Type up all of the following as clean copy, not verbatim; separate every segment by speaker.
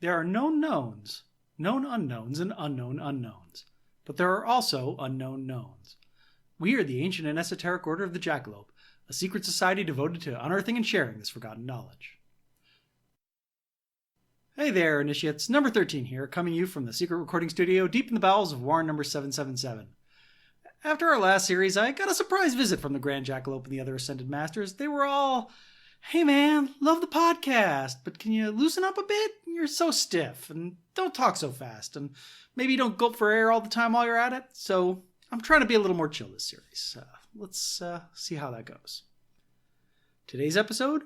Speaker 1: There are known knowns, known unknowns, and unknown unknowns. But there are also unknown knowns. We are the ancient and esoteric Order of the Jackalope, a secret society devoted to unearthing and sharing this forgotten knowledge. Hey there, initiates. Number 13 here, coming to you from the secret recording studio deep in the bowels of Warren number 777. After our last series, I got a surprise visit from the Grand Jackalope and the other Ascended Masters. They were all, "Hey man, love the podcast, but can you loosen up a bit? You're so stiff, and don't talk so fast, and maybe don't gulp for air all the time while you're at it." So I'm trying to be a little more chill this series. Let's see how that goes. Today's episode,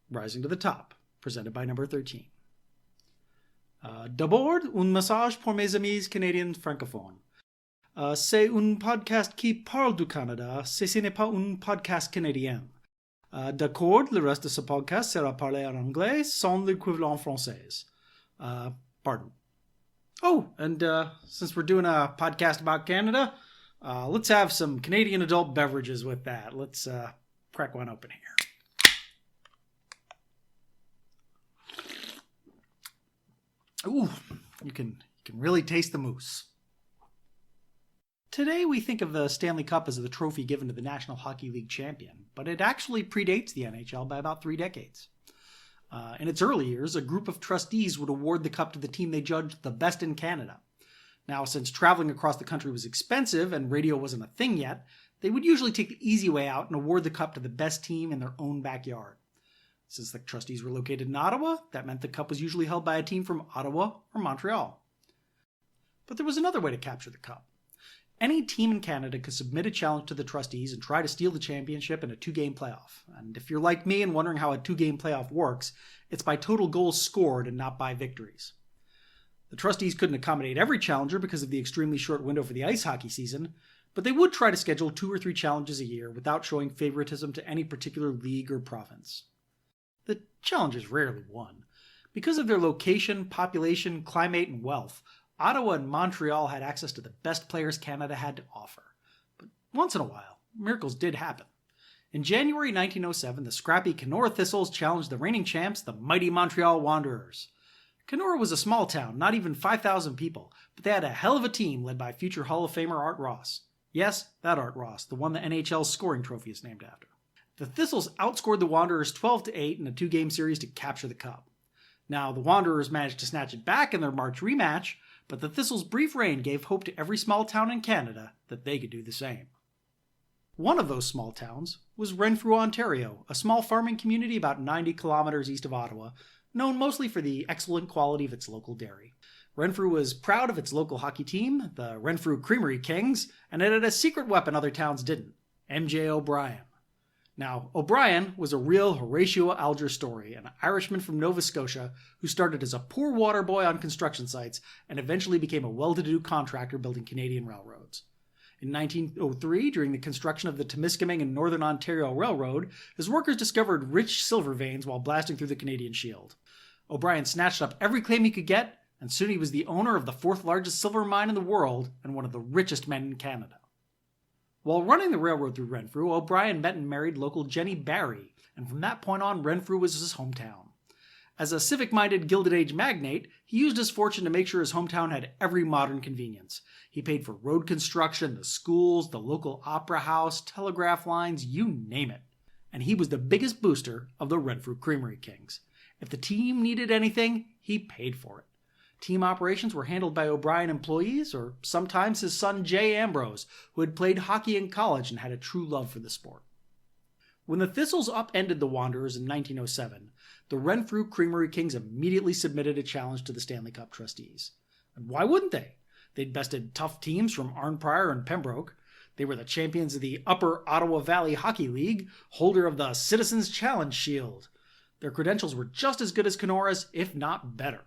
Speaker 1: Rising to the Top, presented by number 13. D'abord, un message pour mes amis canadiens francophones. C'est un podcast qui parle du Canada, ce n'est pas un podcast canadien. D'accord, le reste de ce podcast sera parlé en anglais sans l'équivalent français. Pardon. Oh, and since we're doing a podcast about Canada, let's have some Canadian adult beverages with that. Let's crack one open here. Ooh, you can really taste the mousse. Today we think of the Stanley Cup as the trophy given to the National Hockey League champion, but it actually predates the NHL by about 3 decades. In its early years, a group of trustees would award the cup to the team they judged the best in Canada. Now, since traveling across the country was expensive and radio wasn't a thing yet, they would usually take the easy way out and award the cup to the best team in their own backyard. Since the trustees were located in Ottawa, that meant the cup was usually held by a team from Ottawa or Montreal. But there was another way to capture the cup. Any team in Canada could submit a challenge to the trustees and try to steal the championship in a 2-game playoff. And if you're like me and wondering how a 2-game playoff works, it's by total goals scored and not by victories. The trustees couldn't accommodate every challenger because of the extremely short window for the ice hockey season, but they would try to schedule 2 or 3 challenges a year without showing favoritism to any particular league or province. The challenges rarely won. Because of their location, population, climate, and wealth, Ottawa and Montreal had access to the best players Canada had to offer. But once in a while, miracles did happen. In January 1907, the scrappy Kenora Thistles challenged the reigning champs, the mighty Montreal Wanderers. Kenora was a small town, not even 5,000 people, but they had a hell of a team led by future Hall of Famer Art Ross. Yes, that Art Ross, the one the NHL's scoring trophy is named after. The Thistles outscored the Wanderers 12-8 in a 2-game series to capture the cup. Now, the Wanderers managed to snatch it back in their March rematch, but the Thistles' brief reign gave hope to every small town in Canada that they could do the same. One of those small towns was Renfrew, Ontario, a small farming community about 90 kilometers east of Ottawa, known mostly for the excellent quality of its local dairy. Renfrew was proud of its local hockey team, the Renfrew Creamery Kings, and it had a secret weapon other towns didn't, MJ O'Brien. Now, O'Brien was a real Horatio Alger story, an Irishman from Nova Scotia who started as a poor water boy on construction sites and eventually became a well-to-do contractor building Canadian railroads. In 1903, during the construction of the Temiskaming and Northern Ontario Railroad, his workers discovered rich silver veins while blasting through the Canadian Shield. O'Brien snatched up every claim he could get, and soon he was the owner of the 4th largest silver mine in the world and one of the richest men in Canada. While running the railroad through Renfrew, O'Brien met and married local Jenny Barry, and from that point on, Renfrew was his hometown. As a civic-minded Gilded Age magnate, he used his fortune to make sure his hometown had every modern convenience. He paid for road construction, the schools, the local opera house, telegraph lines, you name it. And he was the biggest booster of the Renfrew Creamery Kings. If the team needed anything, he paid for it. Team operations were handled by O'Brien employees, or sometimes his son Jay Ambrose, who had played hockey in college and had a true love for the sport. When the Thistles upended the Wanderers in 1907, the Renfrew Creamery Kings immediately submitted a challenge to the Stanley Cup trustees. And why wouldn't they? They'd bested tough teams from Arnprior and Pembroke. They were the champions of the Upper Ottawa Valley Hockey League, holder of the Citizens Challenge Shield. Their credentials were just as good as Kenora's, if not better.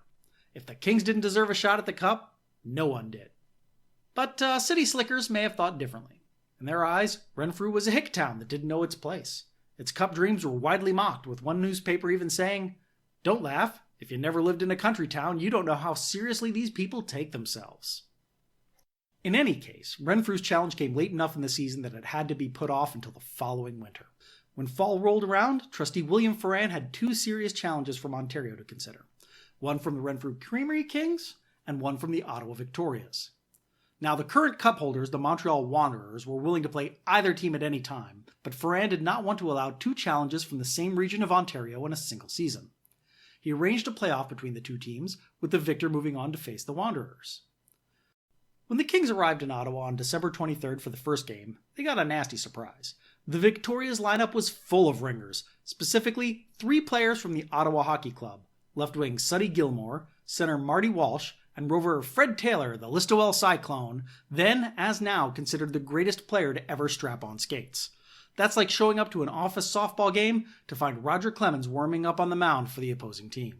Speaker 1: If the Kings didn't deserve a shot at the cup, no one did. But city slickers may have thought differently. In their eyes, Renfrew was a hick town that didn't know its place. Its cup dreams were widely mocked, with one newspaper even saying, "Don't laugh. If you never lived in a country town, you don't know how seriously these people take themselves." In any case, Renfrew's challenge came late enough in the season that it had to be put off until the following winter. When fall rolled around, trustee William Ferran had 2 serious challenges from Ontario to consider. one from the Renfrew Creamery Kings and one from the Ottawa Victorias. Now, the current cup holders, the Montreal Wanderers, were willing to play either team at any time, but Ferrand did not want to allow two challenges from the same region of Ontario in a single season. He arranged a playoff between the two teams, with the victor moving on to face the Wanderers. When the Kings arrived in Ottawa on December 23rd for the first game, they got a nasty surprise. The Victorias lineup was full of ringers, specifically 3 players from the Ottawa Hockey Club, left wing Sonny Gilmore, center Marty Walsh, and rover Fred Taylor, the Listowel Cyclone, then, as now, considered the greatest player to ever strap on skates. That's like showing up to an office softball game to find Roger Clemens warming up on the mound for the opposing team.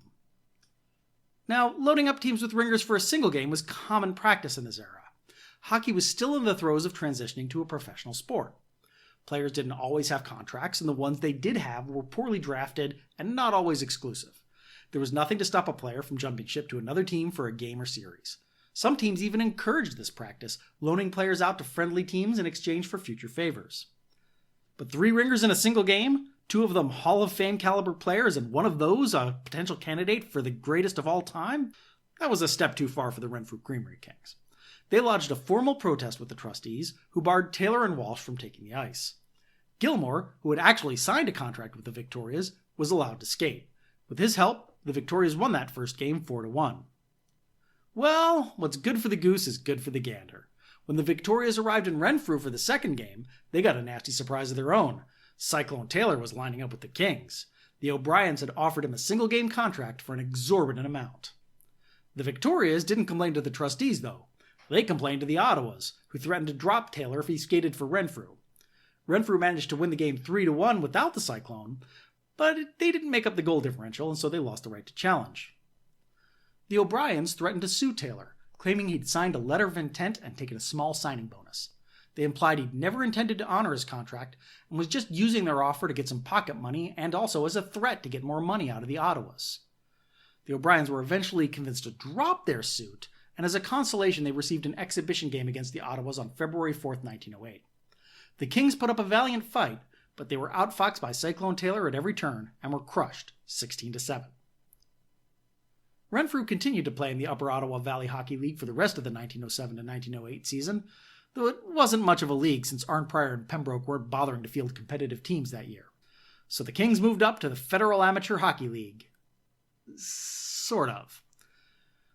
Speaker 1: Now, loading up teams with ringers for a single game was common practice in this era. Hockey was still in the throes of transitioning to a professional sport. Players didn't always have contracts, and the ones they did have were poorly drafted and not always exclusive. There was nothing to stop a player from jumping ship to another team for a game or series. Some teams even encouraged this practice, loaning players out to friendly teams in exchange for future favors. But 3 ringers in a single game, 2 of them Hall of Fame caliber players, and one of those a potential candidate for the greatest of all time? That was a step too far for the Renfrew Creamery Kings. They lodged a formal protest with the trustees, who barred Taylor and Walsh from taking the ice. Gilmore, who had actually signed a contract with the Victorias, was allowed to skate. With his help, the Victorias won that first game 4-1. Well, what's good for the goose is good for the gander. When the Victorias arrived in Renfrew for the second game, they got a nasty surprise of their own. Cyclone Taylor was lining up with the Kings. The O'Briens had offered him a single-game contract for an exorbitant amount. The Victorias didn't complain to the trustees, though. They complained to the Ottawas, who threatened to drop Taylor if he skated for Renfrew. Renfrew managed to win the game 3-1 without the Cyclone, but they didn't make up the goal differential, and so they lost the right to challenge. The O'Briens threatened to sue Taylor, claiming he'd signed a letter of intent and taken a small signing bonus. They implied he'd never intended to honor his contract and was just using their offer to get some pocket money and also as a threat to get more money out of the Ottawas. The O'Briens were eventually convinced to drop their suit, and as a consolation they received an exhibition game against the Ottawas on February 4th, 1908. The Kings put up a valiant fight, but they were outfoxed by Cyclone Taylor at every turn and were crushed 16-7. Renfrew continued to play in the Upper Ottawa Valley Hockey League for the rest of the 1907 to 1908 season, though it wasn't much of a league since Arn Prior and Pembroke weren't bothering to field competitive teams that year. So the Kings moved up to the Federal Amateur Hockey League. Sort of.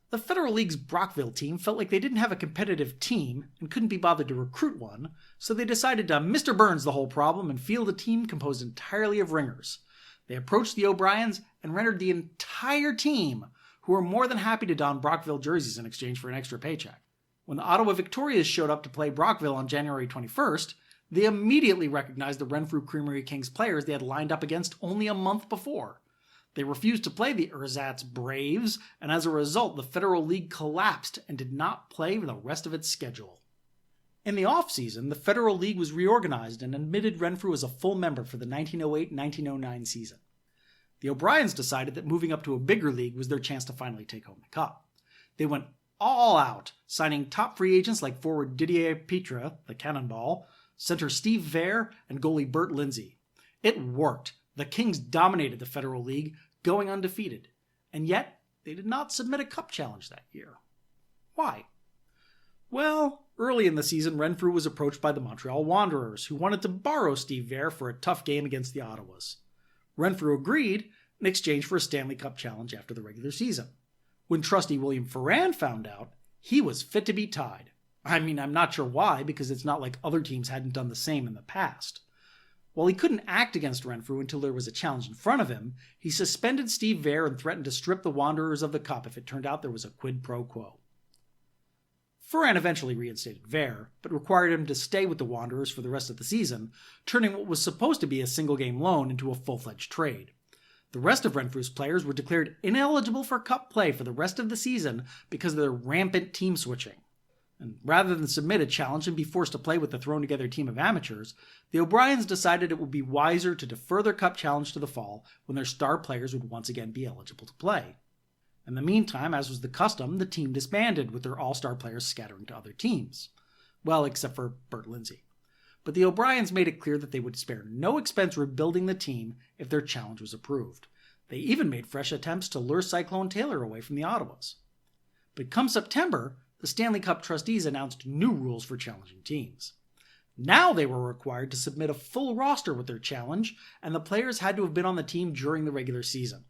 Speaker 1: The Federal League's Brockville team felt like they didn't have a competitive team and couldn't be bothered to recruit one, so they decided to Mr. Burns the whole problem and field a team composed entirely of ringers. They approached the O'Briens and rendered the entire team, who were more than happy to don Brockville jerseys in exchange for an extra paycheck. When the Ottawa Victorias showed up to play Brockville on January 21st, they immediately recognized the Renfrew Creamery Kings players they had lined up against only a month before. They refused to play the Ersatz Braves, and as a result, the Federal League collapsed and did not play the rest of its schedule. In the off-season, the Federal League was reorganized and admitted Renfrew as a full member for the 1908-1909 season. The O'Briens decided that moving up to a bigger league was their chance to finally take home the cup. They went all out, signing top free agents like forward Didier Petre, the Cannonball, center Steve Vare, and goalie Bert Lindsay. It worked. The Kings dominated the Federal League, going undefeated. And yet, they did not submit a cup challenge that year. Why? Well, early in the season, Renfrew was approached by the Montreal Wanderers, who wanted to borrow Steve Vare for a tough game against the Ottawas. Renfrew agreed in exchange for a Stanley Cup challenge after the regular season. When trustee William Ferrand found out, he was fit to be tied. I mean, I'm not sure why, because it's not like other teams hadn't done the same in the past. While he couldn't act against Renfrew until there was a challenge in front of him, he suspended Steve Vare and threatened to strip the Wanderers of the cup if it turned out there was a quid pro quo. Ferrand eventually reinstated Vare, but required him to stay with the Wanderers for the rest of the season, turning what was supposed to be a single-game loan into a full-fledged trade. The rest of Renfrew's players were declared ineligible for cup play for the rest of the season because of their rampant team switching. And rather than submit a challenge and be forced to play with the thrown-together team of amateurs, the O'Briens decided it would be wiser to defer their cup challenge to the fall when their star players would once again be eligible to play. In the meantime, as was the custom, the team disbanded with their all-star players scattering to other teams. Well, except for Bert Lindsay. But the O'Briens made it clear that they would spare no expense rebuilding the team if their challenge was approved. They even made fresh attempts to lure Cyclone Taylor away from the Ottawas. But come September, the Stanley Cup trustees announced new rules for challenging teams. Now they were required to submit a full roster with their challenge, and the players had to have been on the team during the regular season.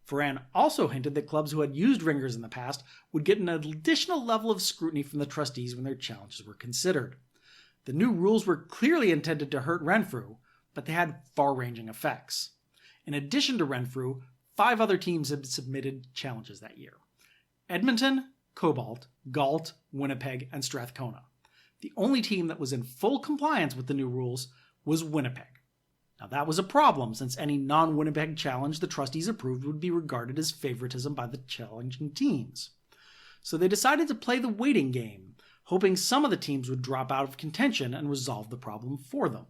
Speaker 1: Ferran also hinted that clubs who had used ringers in the past would get an additional level of scrutiny from the trustees when their challenges were considered. The new rules were clearly intended to hurt Renfrew, but they had far-ranging effects. In addition to Renfrew, 5 other teams had submitted challenges that year: Edmonton, Cobalt, Galt, Winnipeg, and Strathcona. The only team that was in full compliance with the new rules was Winnipeg. Now that was a problem, since any non-Winnipeg challenge the trustees approved would be regarded as favoritism by the challenging teams. So they decided to play the waiting game, hoping some of the teams would drop out of contention and resolve the problem for them.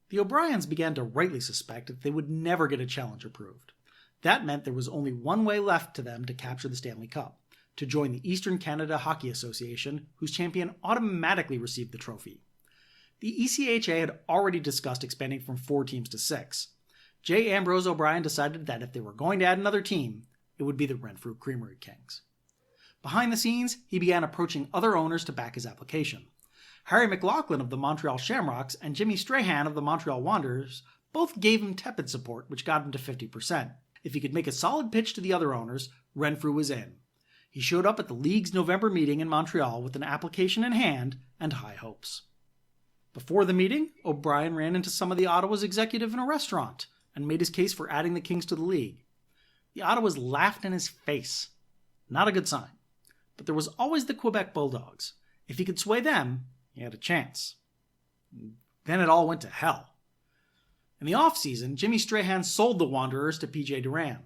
Speaker 1: The O'Briens began to rightly suspect that they would never get a challenge approved. That meant there was only one way left to them to capture the Stanley Cup: to join the Eastern Canada Hockey Association, whose champion automatically received the trophy. The ECHA had already discussed expanding from 4 teams to 6. J. Ambrose O'Brien decided that if they were going to add another team, it would be the Renfrew Creamery Kings. Behind the scenes, he began approaching other owners to back his application. Harry McLaughlin of the Montreal Shamrocks and Jimmy Strahan of the Montreal Wanderers both gave him tepid support, which got him to 50%. If he could make a solid pitch to the other owners, Renfrew was in. He showed up at the league's November meeting in Montreal with an application in hand and high hopes. Before the meeting, O'Brien ran into some of the Ottawa's executives in a restaurant and made his case for adding the Kings to the league. The Ottawas laughed in his face. Not a good sign. But there was always the Quebec Bulldogs. If he could sway them, he had a chance. Then it all went to hell. In the off-season, Jimmy Strahan sold the Wanderers to P.J. Duran.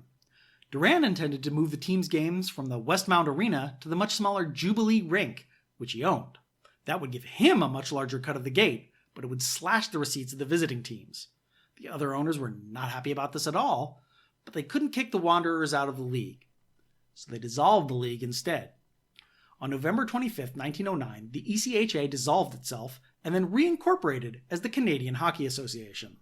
Speaker 1: Duran intended to move the team's games from the Westmount Arena to the much smaller Jubilee Rink, which he owned. That would give him a much larger cut of the gate, but it would slash the receipts of the visiting teams. The other owners were not happy about this at all, but they couldn't kick the Wanderers out of the league. So they dissolved the league instead. On November 25, 1909, the ECHA dissolved itself and then reincorporated as the Canadian Hockey Association.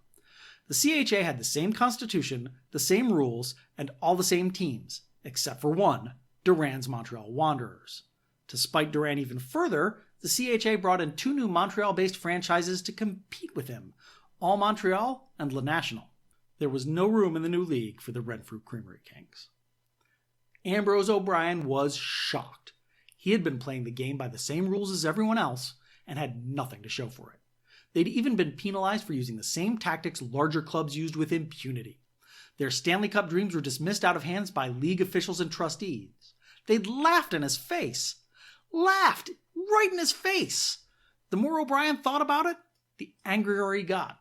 Speaker 1: The CHA had the same constitution, the same rules, and all the same teams, except for one, Duran's Montreal Wanderers. To spite Duran even further, the CHA brought in 2 new Montreal-based franchises to compete with him, All Montreal and Le National. There was no room in the new league for the Renfrew Creamery Kings. Ambrose O'Brien was shocked. He had been playing the game by the same rules as everyone else and had nothing to show for it. They'd even been penalized for using the same tactics larger clubs used with impunity. Their Stanley Cup dreams were dismissed out of hands by league officials and trustees. They'd laughed in his face. Laughed right in his face. The more O'Brien thought about it, the angrier he got.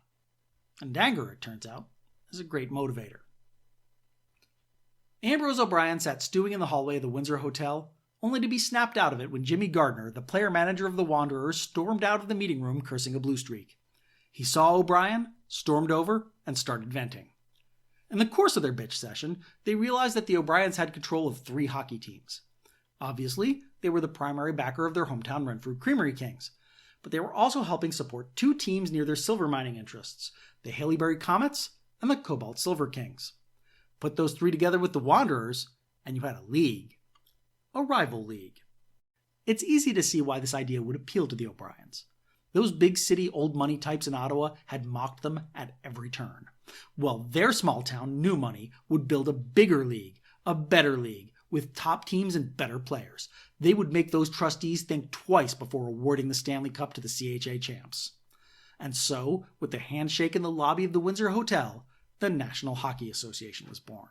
Speaker 1: And anger, it turns out, is a great motivator. Ambrose O'Brien sat stewing in the hallway of the Windsor Hotel, only to be snapped out of it when Jimmy Gardner, the player-manager of the Wanderers, stormed out of the meeting room cursing a blue streak. He saw O'Brien, stormed over, and started venting. In the course of their bitch session, they realized that the O'Briens had control of 3 hockey teams. Obviously, they were the primary backer of their hometown Renfrew Creamery Kings, but they were also helping support 2 teams near their silver mining interests, the Haileybury Comets and the Cobalt Silver Kings. Put those 3 together with the Wanderers, and you had a league. A rival league. It's easy to see why this idea would appeal to the O'Briens. Those big city old money types in Ottawa had mocked them at every turn. Well, their small town new money would build a bigger league, a better league, with top teams and better players. They would make those trustees think twice before awarding the Stanley Cup to the CHA champs. And so, with the handshake in the lobby of the Windsor Hotel, the National Hockey Association was born.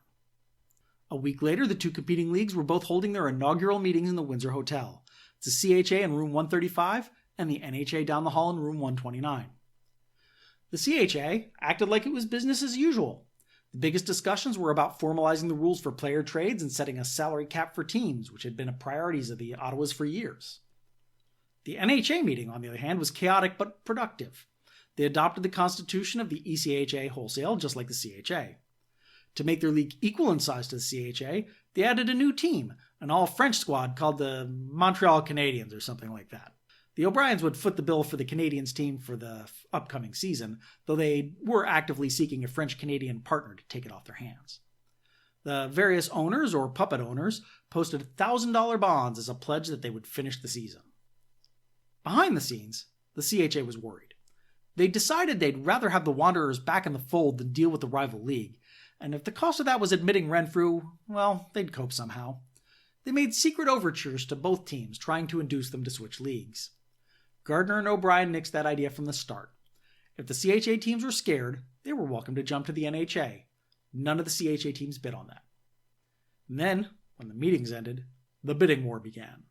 Speaker 1: A week later, the 2 competing leagues were both holding their inaugural meetings in the Windsor Hotel. The CHA in room 135 and the NHA down the hall in room 129. The CHA acted like it was business as usual. The biggest discussions were about formalizing the rules for player trades and setting a salary cap for teams, which had been a priorities of the Ottawas for years. The NHA meeting, on the other hand, was chaotic but productive. They adopted the constitution of the ECHA wholesale, just like the CHA. To make their league equal in size to the CHA, they added a new team, an all-French squad called the Montreal Canadiens or something like that. The O'Briens would foot the bill for the Canadiens team for the upcoming season, though they were actively seeking a French-Canadian partner to take it off their hands. The various owners or puppet owners posted $1,000 bonds as a pledge that they would finish the season. Behind the scenes, the CHA was worried. They decided they'd rather have the Wanderers back in the fold than deal with the rival league, and if the cost of that was admitting Renfrew, well, they'd cope somehow. They made secret overtures to both teams, trying to induce them to switch leagues. Gardner and O'Brien nixed that idea from the start. If the CHA teams were scared, they were welcome to jump to the NHA. None of the CHA teams bid on that. And then, when the meetings ended, the bidding war began.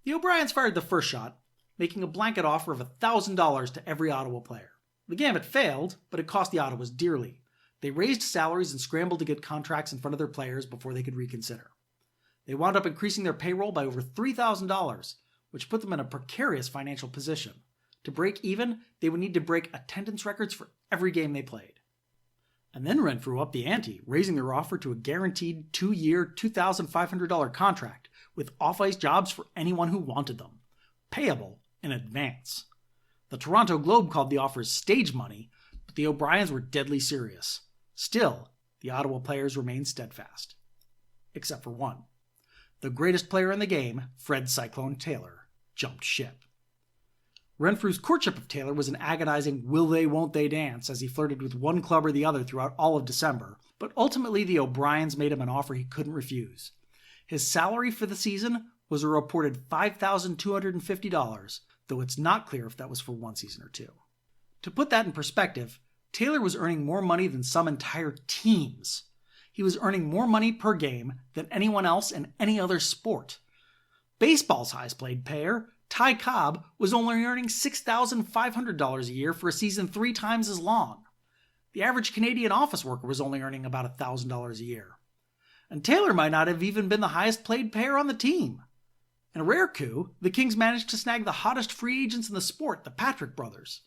Speaker 1: The O'Briens fired the first shot, making a blanket offer of $1,000 to every Ottawa player. The gambit failed, but it cost the Ottawas dearly. They raised salaries and scrambled to get contracts in front of their players before they could reconsider. They wound up increasing their payroll by over $3,000, which put them in a precarious financial position. To break even, they would need to break attendance records for every game they played. And then Renfrew upped the ante, raising their offer to a guaranteed 2-year, $2,500 contract with off-ice jobs for anyone who wanted them, payable in advance. The Toronto Globe called the offers stage money, but the O'Briens were deadly serious. Still, the Ottawa players remained steadfast. Except for one. The greatest player in the game, Fred Cyclone Taylor, jumped ship. Renfrew's courtship of Taylor was an agonizing will-they-won't-they dance as he flirted with one club or the other throughout all of December, but ultimately the O'Briens made him an offer he couldn't refuse. His salary for the season was a reported $5,250, though it's not clear if that was for one season or two. To put that in perspective, Taylor was earning more money than some entire teams. He was earning more money per game than anyone else in any other sport. Baseball's highest-paid player, Ty Cobb, was only earning $6,500 a year for a season 3 times as long. The average Canadian office worker was only earning about $1,000 a year. And Taylor might not have even been the highest-paid player on the team. In a rare coup, the Kings managed to snag the hottest free agents in the sport, the Patrick brothers.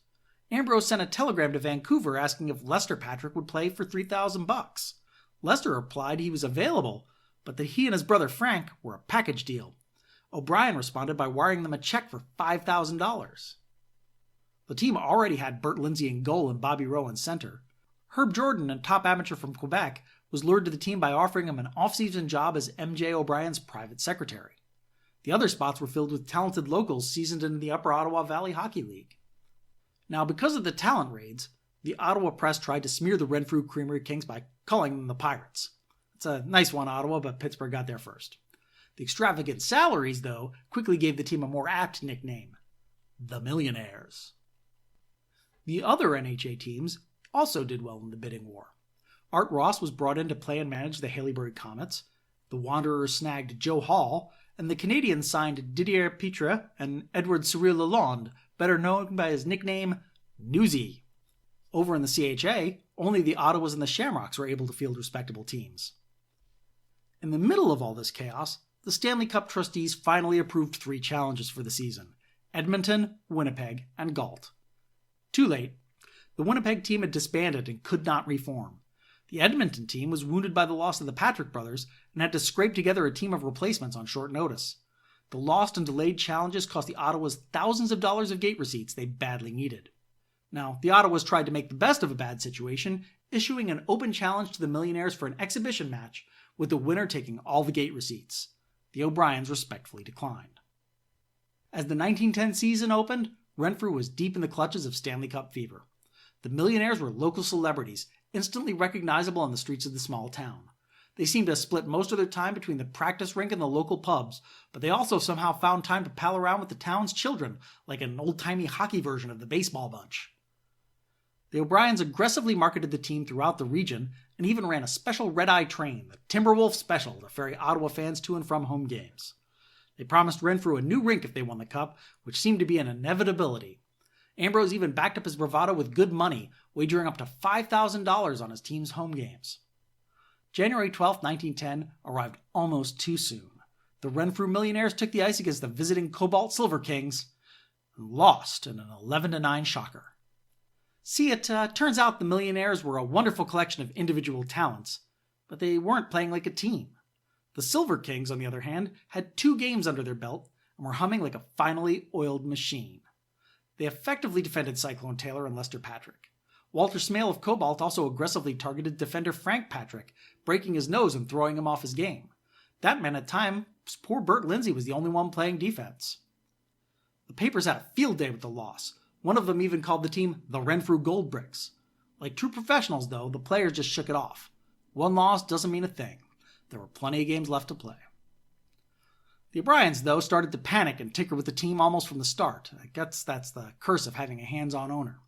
Speaker 1: Ambrose sent a telegram to Vancouver asking if Lester Patrick would play for $3,000. Lester replied he was available, but that he and his brother Frank were a package deal. O'Brien responded by wiring them a check for $5,000. The team already had Bert Lindsay in goal and Bobby Rowe in center. Herb Jordan, a top amateur from Quebec, was lured to the team by offering him an off-season job as MJ O'Brien's private secretary. The other spots were filled with talented locals seasoned in the Upper Ottawa Valley Hockey League. Now, because of the talent raids, the Ottawa press tried to smear the Renfrew Creamery Kings by calling them the Pirates. It's a nice one, Ottawa, but Pittsburgh got there first. The extravagant salaries, though, quickly gave the team a more apt nickname, the Millionaires. The other NHA teams also did well in the bidding war. Art Ross was brought in to play and manage the Haileybury Comets, the Wanderers snagged Joe Hall, and the Canadians signed Didier Pitre and Edward Cyril Lalonde, better known by his nickname, Newsy. Over in the CHA, only the Ottawas and the Shamrocks were able to field respectable teams. In the middle of all this chaos, the Stanley Cup trustees finally approved 3 challenges for the season: Edmonton, Winnipeg, and Galt. Too late. The Winnipeg team had disbanded and could not reform. The Edmonton team was wounded by the loss of the Patrick brothers and had to scrape together a team of replacements on short notice. The lost and delayed challenges cost the Ottawas thousands of dollars of gate receipts they badly needed. Now, the Ottawas tried to make the best of a bad situation, issuing an open challenge to the Millionaires for an exhibition match, with the winner taking all the gate receipts. The O'Briens respectfully declined. As the 1910 season opened, Renfrew was deep in the clutches of Stanley Cup fever. The Millionaires were local celebrities, instantly recognizable on the streets of the small town. They seemed to split most of their time between the practice rink and the local pubs, but they also somehow found time to pal around with the town's children, like an old-timey hockey version of the baseball bunch. The O'Briens aggressively marketed the team throughout the region and even ran a special red-eye train, the Timberwolf Special, to ferry Ottawa fans to and from home games. They promised Renfrew a new rink if they won the Cup, which seemed to be an inevitability. Ambrose even backed up his bravado with good money, wagering up to $5,000 on his team's home games. January 12, 1910 arrived almost too soon. The Renfrew Millionaires took the ice against the visiting Cobalt Silver Kings and lost in an 11-9 shocker. See, it turns out the Millionaires were a wonderful collection of individual talents, but they weren't playing like a team. The Silver Kings, on the other hand, had 2 games under their belt and were humming like a finely oiled machine. They effectively defended Cyclone Taylor and Lester Patrick. Walter Smale of Cobalt also aggressively targeted defender Frank Patrick, breaking his nose and throwing him off his game. That meant at times poor Bert Lindsay was the only one playing defense. The papers had a field day with the loss. One of them even called the team the Renfrew Gold Bricks. Like true professionals, though, the players just shook it off. One loss doesn't mean a thing. There were plenty of games left to play. The O'Briens, though, started to panic and tinker with the team almost from the start. I guess that's the curse of having a hands-on owner.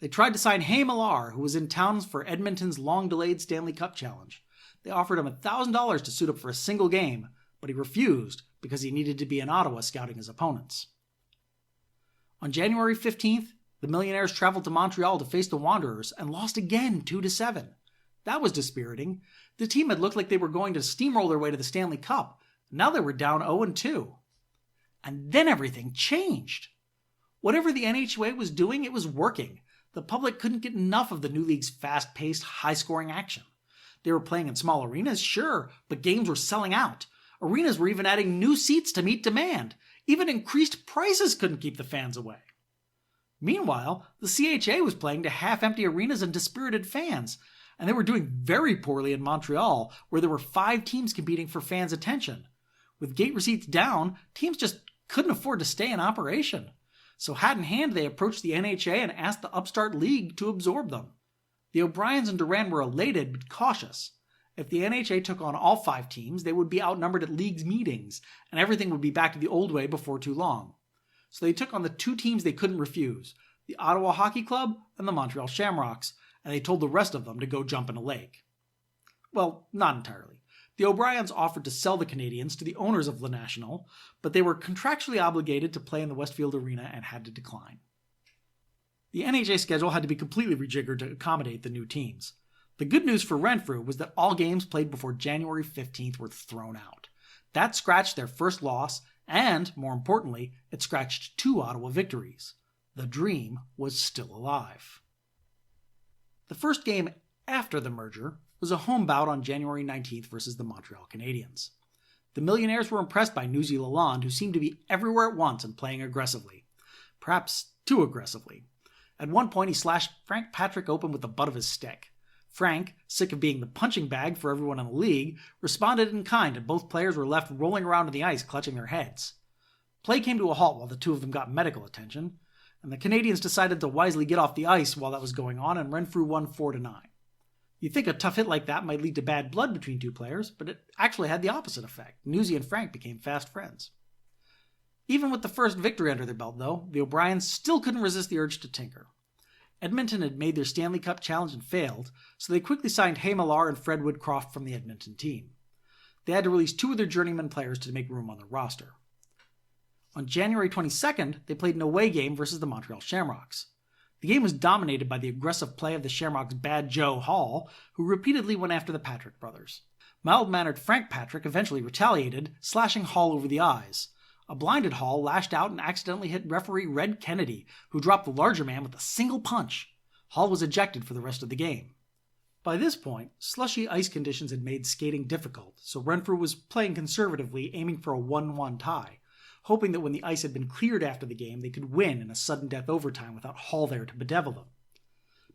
Speaker 1: They tried to sign Nhl Birthplace, who was in town for Edmonton's long-delayed Stanley Cup challenge. They offered him $1,000 to suit up for a single game, but he refused because he needed to be in Ottawa scouting his opponents. On January 15th, the Millionaires traveled to Montreal to face the Wanderers and lost again 2-7. That was dispiriting. The team had looked like they were going to steamroll their way to the Stanley Cup. Now they were down 0-2. And then everything changed. Whatever the NHLA was doing, it was working. The public couldn't get enough of the new league's fast-paced, high-scoring action. They were playing in small arenas, sure, but games were selling out. Arenas were even adding new seats to meet demand. Even increased prices couldn't keep the fans away. Meanwhile, the CHA was playing to half-empty arenas and dispirited fans, and they were doing very poorly in Montreal, where there were 5 teams competing for fans' attention. With gate receipts down, teams just couldn't afford to stay in operation. So hat in hand, they approached the NHA and asked the upstart league to absorb them. The O'Briens and Duran were elated but cautious. If the NHA took on all 5 teams, they would be outnumbered at league's meetings, and everything would be back to the old way before too long. So they took on the 2 teams they couldn't refuse, the Ottawa Hockey Club and the Montreal Shamrocks, and they told the rest of them to go jump in a lake. Well, not entirely. The O'Briens offered to sell the Canadians to the owners of Le National, but they were contractually obligated to play in the Westfield Arena and had to decline. The NHA schedule had to be completely rejiggered to accommodate the new teams. The good news for Renfrew was that all games played before January 15th were thrown out. That scratched their first loss, and, more importantly, it scratched 2 Ottawa victories. The dream was still alive. The first game after the merger was a home bout on January 19th versus the Montreal Canadiens. The Millionaires were impressed by Newsy Lalonde, who seemed to be everywhere at once and playing aggressively. Perhaps too aggressively. At one point, he slashed Frank Patrick open with the butt of his stick. Frank, sick of being the punching bag for everyone in the league, responded in kind, and both players were left rolling around on the ice, clutching their heads. Play came to a halt while the 2 of them got medical attention, and the Canadiens decided to wisely get off the ice while that was going on, and Renfrew won 4-9. You'd think a tough hit like that might lead to bad blood between 2 players, but it actually had the opposite effect. Newsy and Frank became fast friends. Even with the first victory under their belt, though, the O'Briens still couldn't resist the urge to tinker. Edmonton had made their Stanley Cup challenge and failed, so they quickly signed Nhl Birthplace and Fred Woodcroft from the Edmonton team. They had to release 2 of their journeyman players to make room on their roster. On January 22nd, they played an away game versus the Montreal Shamrocks. The game was dominated by the aggressive play of the Shamrocks' Bad Joe Hall, who repeatedly went after the Patrick brothers. Mild-mannered Frank Patrick eventually retaliated, slashing Hall over the eyes. A blinded Hall lashed out and accidentally hit referee Red Kennedy, who dropped the larger man with a single punch. Hall was ejected for the rest of the game. By this point, slushy ice conditions had made skating difficult, so Renfrew was playing conservatively, aiming for a 1-1 tie, hoping that when the ice had been cleared after the game, they could win in a sudden death overtime without Hall there to bedevil them.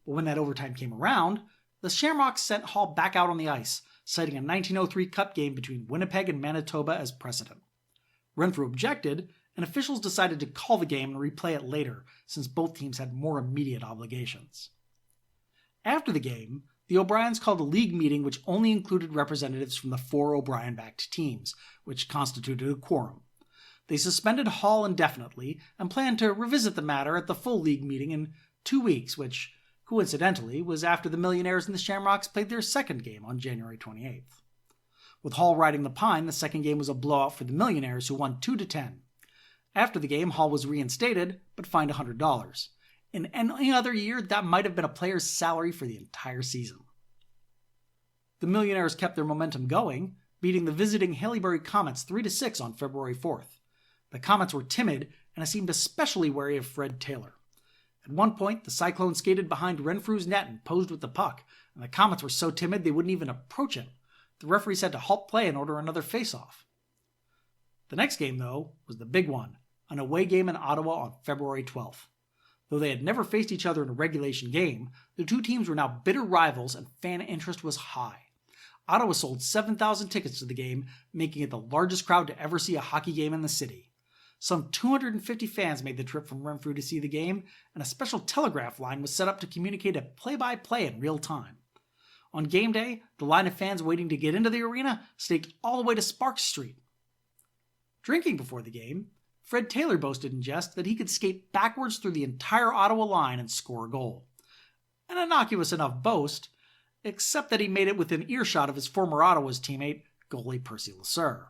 Speaker 1: But when that overtime came around, the Shamrocks sent Hall back out on the ice, citing a 1903 Cup game between Winnipeg and Manitoba as precedent. Renfrew objected, and officials decided to call the game and replay it later, since both teams had more immediate obligations. After the game, the O'Briens called a league meeting which only included representatives from the 4 O'Brien-backed teams, which constituted a quorum. They suspended Hall indefinitely and planned to revisit the matter at the full league meeting in 2 weeks, which, coincidentally, was after the Millionaires and the Shamrocks played their second game on January 28th. With Hall riding the pine, the second game was a blowout for the Millionaires, who won 2-10. After the game, Hall was reinstated, but fined $100. In any other year, that might have been a player's salary for the entire season. The Millionaires kept their momentum going, beating the visiting Haileybury Comets 3-6 on February 4th. The Comets were timid, and it seemed especially wary of Fred Taylor. At one point, the Cyclones skated behind Renfrew's net and posed with the puck, and the Comets were so timid they wouldn't even approach him. The referees had to halt play and order another face-off. The next game, though, was the big one, an away game in Ottawa on February 12th. Though they had never faced each other in a regulation game, the 2 teams were now bitter rivals and fan interest was high. Ottawa sold 7,000 tickets to the game, making it the largest crowd to ever see a hockey game in the city. Some 250 fans made the trip from Renfrew to see the game, and a special telegraph line was set up to communicate a play-by-play in real time. On game day, the line of fans waiting to get into the arena staked all the way to Sparks Street. Drinking before the game, Fred Taylor boasted in jest that he could skate backwards through the entire Ottawa line and score a goal. An innocuous enough boast, except that he made it within earshot of his former Ottawa's teammate, goalie Percy Lasser.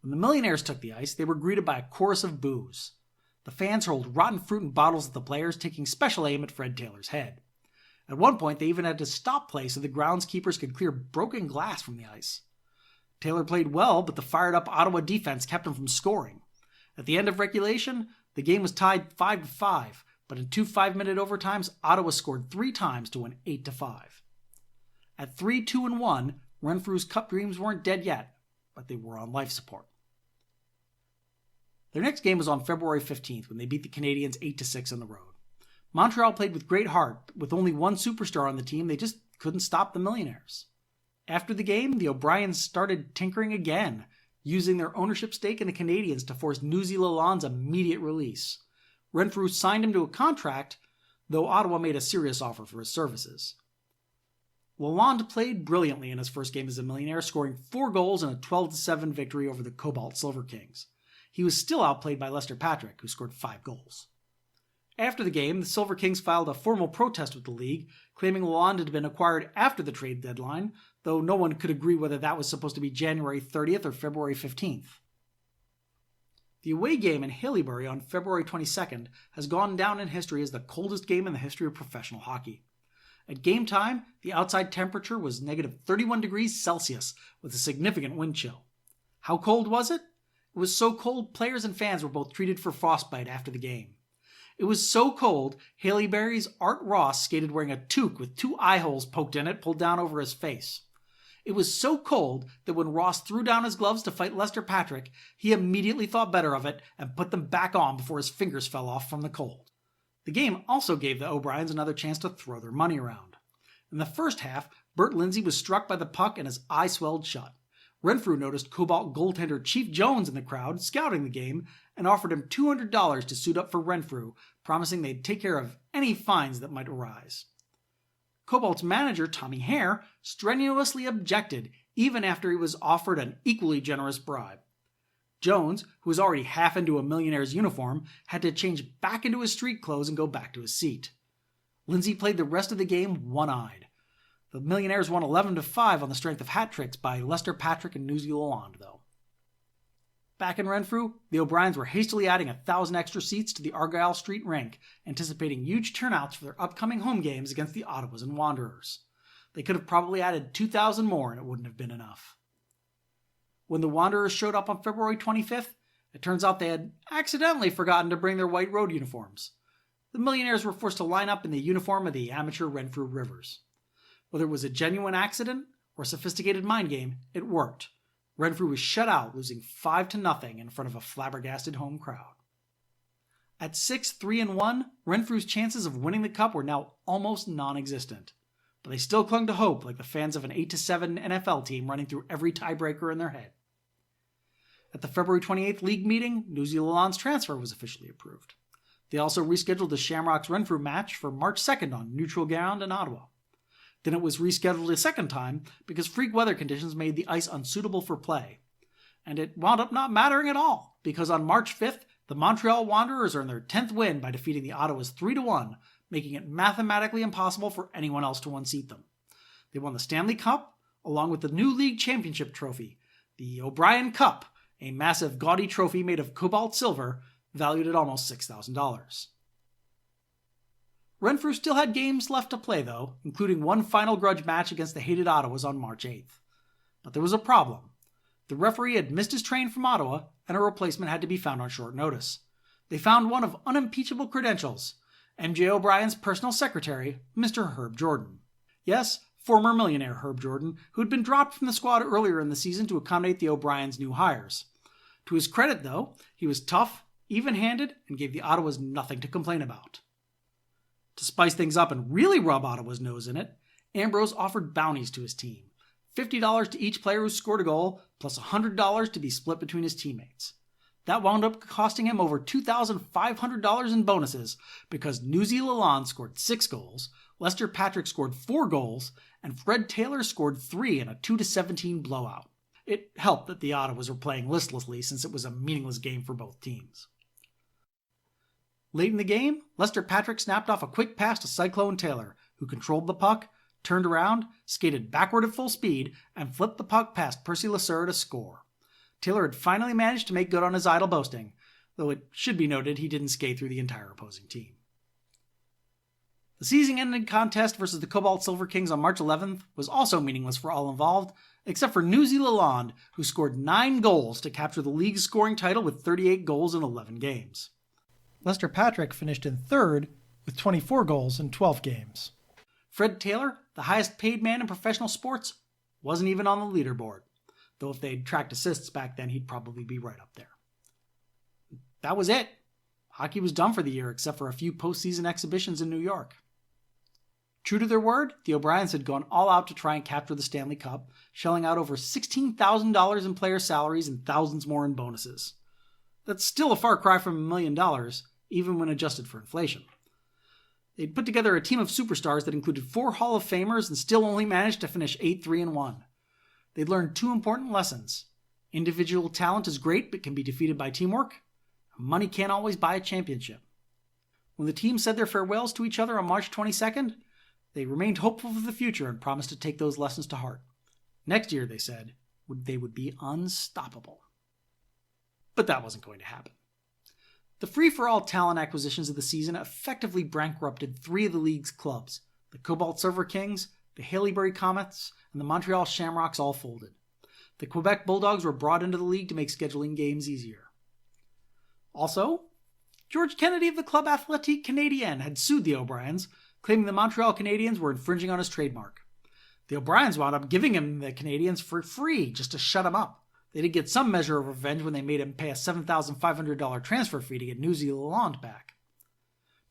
Speaker 1: When the Millionaires took the ice, they were greeted by a chorus of boos. The fans hurled rotten fruit and bottles at the players, taking special aim at Fred Taylor's head. At one point, they even had to stop play so the groundskeepers could clear broken glass from the ice. Taylor played well, but the fired-up Ottawa defense kept him from scoring. At the end of regulation, the game was tied 5-5, but in 2 5-minute overtimes, Ottawa scored 3 times to win 8-5. At 3-2-1, Renfrew's cup dreams weren't dead yet, but they were on life support. Their next game was on February 15th when they beat the Canadiens 8-6 on the road. Montreal played with great heart, but with only one superstar on the team, they just couldn't stop the Millionaires. After the game, the O'Briens started tinkering again, using their ownership stake in the Canadiens to force Newsy Lalonde's immediate release. Renfrew signed him to a contract, though Ottawa made a serious offer for his services. Lalonde played brilliantly in his first game as a Millionaire, scoring 4 goals in a 12-7 victory over the Cobalt Silver Kings. He was still outplayed by Lester Patrick, who scored 5 goals. After the game, the Silver Kings filed a formal protest with the league, claiming Lalonde had been acquired after the trade deadline, though no one could agree whether that was supposed to be January 30th or February 15th. The away game in Haileybury on February 22nd has gone down in history as the coldest game in the history of professional hockey. At game time, the outside temperature was negative 31 degrees Celsius with a significant wind chill. How cold was it? It was so cold, players and fans were both treated for frostbite after the game. It was so cold, Haileybury's Art Ross skated wearing a toque with 2 eye holes poked in it pulled down over his face. It was so cold that when Ross threw down his gloves to fight Lester Patrick, he immediately thought better of it and put them back on before his fingers fell off from the cold. The game also gave the O'Briens another chance to throw their money around. In the first half, Bert Lindsay was struck by the puck and his eye swelled shut. Renfrew noticed Cobalt goaltender Chief Jones in the crowd scouting the game and offered him $200 to suit up for Renfrew, promising they'd take care of any fines that might arise. Cobalt's manager, Tommy Hare, strenuously objected, even after he was offered an equally generous bribe. Jones, who was already half into a Millionaire's uniform, had to change back into his street clothes and go back to his seat. Lindsay played the rest of the game one-eyed. The Millionaires won 11-5 on the strength of hat tricks by Lester Patrick and Newsy Lalonde, though. Back in Renfrew, the O'Briens were hastily adding 1,000 extra seats to the Argyle Street rink, anticipating huge turnouts for their upcoming home games against the Ottawas and Wanderers. They could have probably added 2,000 more and it wouldn't have been enough. When the Wanderers showed up on February 25th, it turns out they had accidentally forgotten to bring their white road uniforms. The Millionaires were forced to line up in the uniform of the amateur Renfrew Rivers. Whether it was a genuine accident or a sophisticated mind game, it worked. Renfrew was shut out, losing 5-0 in front of a flabbergasted home crowd. At 6-3-1, Renfrew's chances of winning the cup were now almost non-existent. But they still clung to hope like the fans of an 8-7 NFL team running through every tiebreaker in their head. At the February 28th league meeting, Newsy Lalonde's transfer was officially approved. They also rescheduled the Shamrocks-Renfrew match for March 2nd on neutral ground in Ottawa. Then it was rescheduled a second time because freak weather conditions made the ice unsuitable for play. And it wound up not mattering at all, because on March 5th, the Montreal Wanderers earned their 10th win by defeating the Ottawas 3-1, making it mathematically impossible for anyone else to unseat them. They won the Stanley Cup, along with the new league championship trophy, the O'Brien Cup, a massive gaudy trophy made of cobalt silver, valued at almost $6,000. Renfrew still had games left to play, though, including one final grudge match against the hated Ottawas on March 8th. But there was a problem. The referee had missed his train from Ottawa, and a replacement had to be found on short notice. They found one of unimpeachable credentials, MJ O'Brien's personal secretary, Mr. Herb Jordan. Yes, former millionaire Herb Jordan, who had been dropped from the squad earlier in the season to accommodate the O'Briens' new hires. To his credit, though, he was tough, even-handed, and gave the Ottawas nothing to complain about. To spice things up and really rub Ottawa's nose in it, Ambrose offered bounties to his team. $50 to each player who scored a goal, plus $100 to be split between his teammates. That wound up costing him over $2,500 in bonuses because Newsy Lalonde scored 6 goals, Lester Patrick scored 4 goals, and Fred Taylor scored 3 in a 2-17 blowout. It helped that the Ottawas were playing listlessly since it was a meaningless game for both teams. Late in the game, Lester Patrick snapped off a quick pass to Cyclone Taylor, who controlled the puck, turned around, skated backward at full speed, and flipped the puck past Percy Lasseur to score. Taylor had finally managed to make good on his idle boasting, though it should be noted he didn't skate through the entire opposing team. The season-ending contest versus the Cobalt Silver Kings on March 11th was also meaningless for all involved, except for Newsy Lalonde, who scored 9 goals to capture the league's scoring title with 38 goals in 11 games. Lester Patrick finished in third with 24 goals in 12 games. Fred Taylor, the highest paid man in professional sports, wasn't even on the leaderboard, though if they'd tracked assists back then, he'd probably be right up there. That was it. Hockey was done for the year except for a few postseason exhibitions in New York. True to their word, the O'Briens had gone all out to try and capture the Stanley Cup, shelling out over $16,000 in player salaries and thousands more in bonuses. That's still a far cry from $1 million, even when adjusted for inflation. They'd put together a team of superstars that included 4 Hall of Famers and still only managed to finish 8-3-1. They'd learned 2 important lessons. Individual talent is great but can be defeated by teamwork. Money can't always buy a championship. When the team said their farewells to each other on March 22nd, they remained hopeful for the future and promised to take those lessons to heart. Next year, they said, they would be unstoppable. But that wasn't going to happen. The free-for-all talent acquisitions of the season effectively bankrupted 3 of the league's clubs. The Cobalt Silver Kings, the Haileybury Comets, and the Montreal Shamrocks all folded. The Quebec Bulldogs were brought into the league to make scheduling games easier. Also, George Kennedy of the Club Athletique Canadien had sued the O'Briens, claiming the Montreal Canadiens were infringing on his trademark. The O'Briens wound up giving him the Canadiens for free just to shut him up. They did get some measure of revenge when they made him pay a $7,500 transfer fee to get Newsy Lalonde back.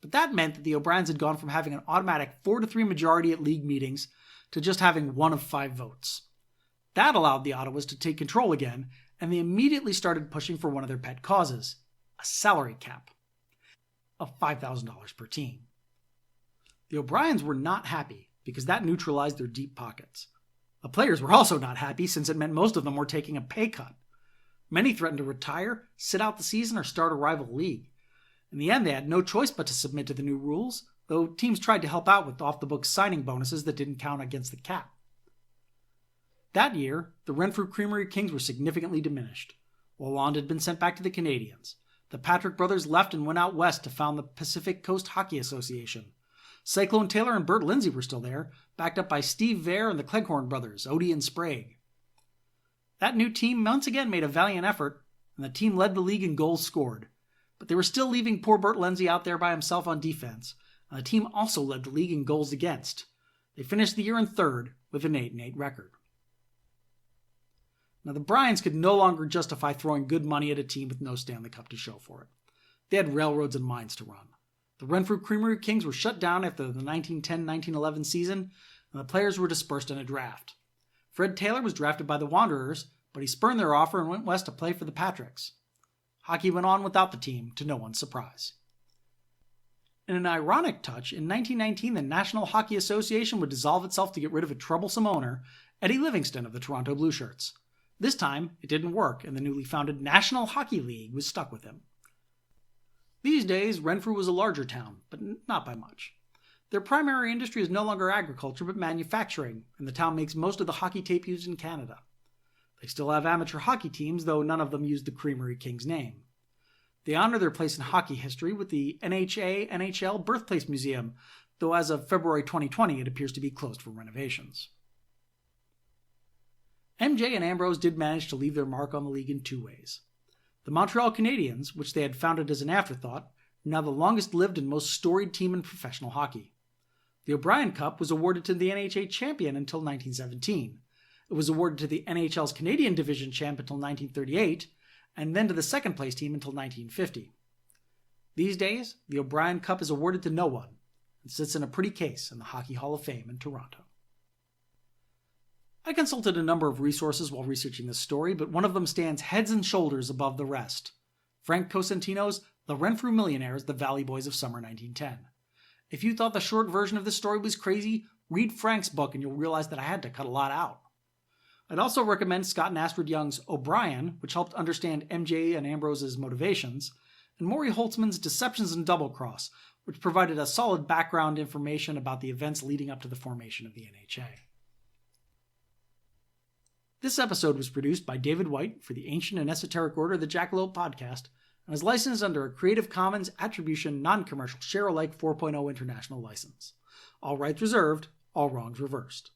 Speaker 1: But that meant that the O'Briens had gone from having an automatic 4-3 majority at league meetings to just having 1 of 5 votes. That allowed the Ottawas to take control again, and they immediately started pushing for one of their pet causes, a salary cap of $5,000 per team. The O'Briens were not happy because that neutralized their deep pockets. The players were also not happy since it meant most of them were taking a pay cut. Many threatened to retire, sit out the season, or start a rival league. In the end, they had no choice but to submit to the new rules, though teams tried to help out with off-the-books signing bonuses that didn't count against the cap. That year, the Renfrew Creamery Kings were significantly diminished. Lalonde had been sent back to the Canadiens. The Patrick brothers left and went out west to found the Pacific Coast Hockey Association. Cyclone Taylor and Bert Lindsay were still there, backed up by Steve Vare and the Cleghorn brothers, Odie and Sprague. That new team once again made a valiant effort, and the team led the league in goals scored. But they were still leaving poor Bert Lindsay out there by himself on defense, and the team also led the league in goals against. They finished the year in third with an 8-8 record. Now the Bryans could no longer justify throwing good money at a team with no Stanley Cup to show for it. They had railroads and mines to run. The Renfrew Creamery Kings were shut down after the 1910-1911 season, and the players were dispersed in a draft. Fred Taylor was drafted by the Wanderers, but he spurned their offer and went west to play for the Patricks. Hockey went on without the team, to no one's surprise. In an ironic touch, in 1919 the National Hockey Association would dissolve itself to get rid of a troublesome owner, Eddie Livingston of the Toronto Blue Shirts. This time, it didn't work, and the newly founded National Hockey League was stuck with him. These days, Renfrew was a larger town, but not by much. Their primary industry is no longer agriculture, but manufacturing, and the town makes most of the hockey tape used in Canada. They still have amateur hockey teams, though none of them use the Creamery Kings name. They honor their place in hockey history with the Nhl Birthplace Museum, though as of February 2020 it appears to be closed for renovations. MJ and Ambrose did manage to leave their mark on the league in 2 ways. The Montreal Canadiens, which they had founded as an afterthought, are now the longest-lived and most storied team in professional hockey. The O'Brien Cup was awarded to the NHA champion until 1917. It was awarded to the NHL's Canadian Division champ until 1938, and then to the second-place team until 1950. These days, the O'Brien Cup is awarded to no one, and sits in a pretty case in the Hockey Hall of Fame in Toronto. I consulted a number of resources while researching this story, but one of them stands heads and shoulders above the rest. Frank Cosentino's The Renfrew Millionaires, The Valley Boys of Summer 1910. If you thought the short version of this story was crazy, read Frank's book and you'll realize that I had to cut a lot out. I'd also recommend Scott and Astrid Young's O'Brien, which helped understand MJ and Ambrose's motivations, and MOrey Holzman's Deceptions and Doublecross, which provided a solid background information about the events leading up to the formation of the NHA. This episode was produced by David White for the Ancient and Esoteric Order of the Jackalope Podcast and is licensed under a Creative Commons Attribution Non-Commercial Share-alike 4.0 International License. All rights reserved, all wrongs reversed.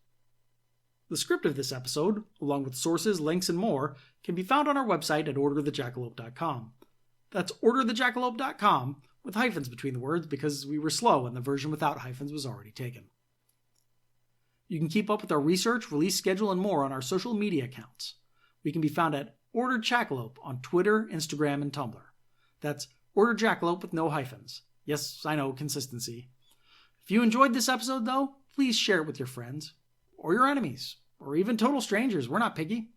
Speaker 1: The script of this episode, along with sources, links, and more, can be found on our website at orderthejackalope.com. That's orderthejackalope.com with hyphens between the words because we were slow and the version without hyphens was already taken. You can keep up with our research, release schedule, and more on our social media accounts. We can be found at Ordered Jackalope on Twitter, Instagram, and Tumblr. That's Ordered Jackalope with no hyphens. Yes, I know, consistency. If you enjoyed this episode, though, please share it with your friends, or your enemies, or even total strangers. We're not picky.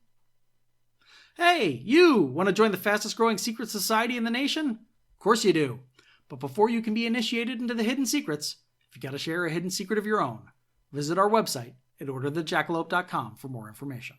Speaker 1: Hey, you! Want to join the fastest growing secret society in the nation? Of course you do. But before you can be initiated into the hidden secrets, you've got to share a hidden secret of your own. Visit our website at orderthejackalope.com for more information.